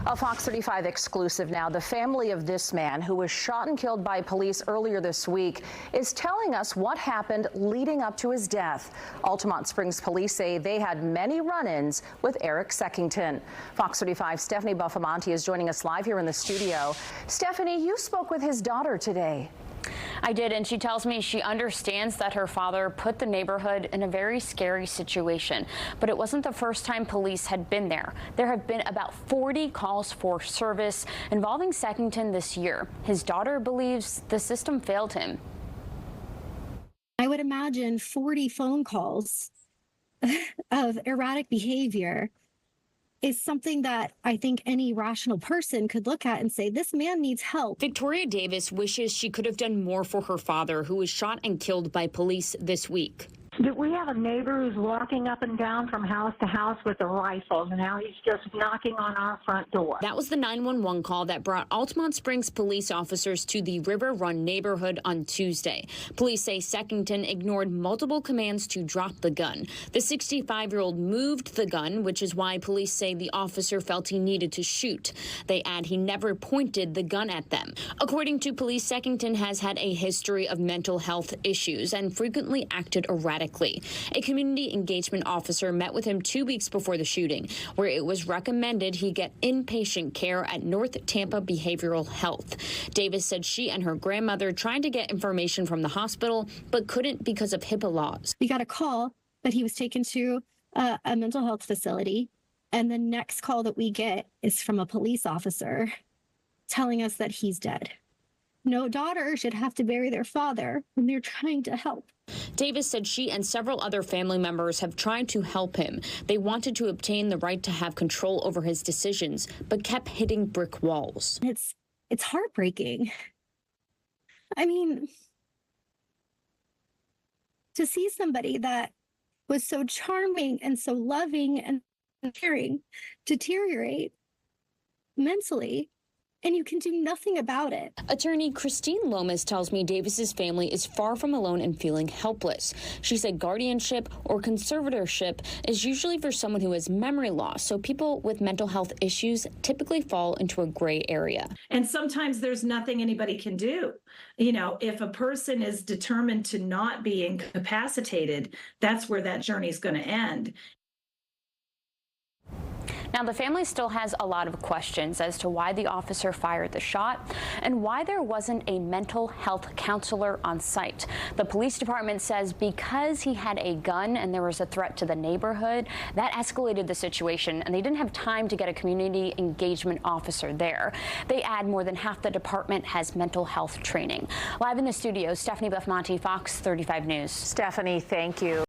A Fox 35 exclusive now. The family of this man who was shot and killed by police earlier this week is telling us what happened leading up to his death. Altamonte Springs police say they had many run-ins with Eric Seckington. Fox 35's Stephanie Buffamonte is joining us live here in the studio. Stephanie, you spoke with his daughter today. I did, and she tells me she understands that her father put the neighborhood in a very scary situation. But it wasn't the first time police had been there. There have been about 40 calls for service involving Seckington this year. His daughter believes the system failed him. I would imagine 40 phone calls of erratic behavior is something that I think any rational person could look at and say, this man needs help. Victoria Davis wishes she could have done more for her father, who was shot and killed by police this week. We have a neighbor who's walking up and down from house to house with a rifle, and now he's just knocking on our front door. That was the 911 call that brought Altamonte Springs police officers to the River Run neighborhood on Tuesday. Police say Seckington ignored multiple commands to drop the gun. The 65-year-old moved the gun, which is why police say the officer felt he needed to shoot. They add he never pointed the gun at them. According to police, Seckington has had a history of mental health issues and frequently acted erratically. A community engagement officer met with him 2 weeks before the shooting, where it was recommended he get inpatient care at North Tampa Behavioral Health. Davis said she and her grandmother tried to get information from the hospital, but couldn't because of HIPAA laws. We got a call that he was taken to a mental health facility, and the next call that we get is from a police officer telling us that he's dead. No daughter should have to bury their father when they're trying to help. Davis said she and several other family members have tried to help him. They wanted to obtain the right to have control over his decisions, but kept hitting brick walls. It's heartbreaking. I mean, to see somebody that was so charming and so loving and caring deteriorate mentally, and you can do nothing about it. Attorney Christine Lomas tells me Davis's family is far from alone and feeling helpless. She said guardianship or conservatorship is usually for someone who has memory loss, so people with mental health issues typically fall into a gray area. And sometimes there's nothing anybody can do. You know, if a person is determined to not be incapacitated, that's where that journey is going to end. Now, the family still has a lot of questions as to why the officer fired the shot and why there wasn't a mental health counselor on site. The police department says because he had a gun and there was a threat to the neighborhood, that escalated the situation, and they didn't have time to get a community engagement officer there. They add more than half the department has mental health training. Live in the studio, Stephanie Buffamonte, Fox 35 News. Stephanie, thank you.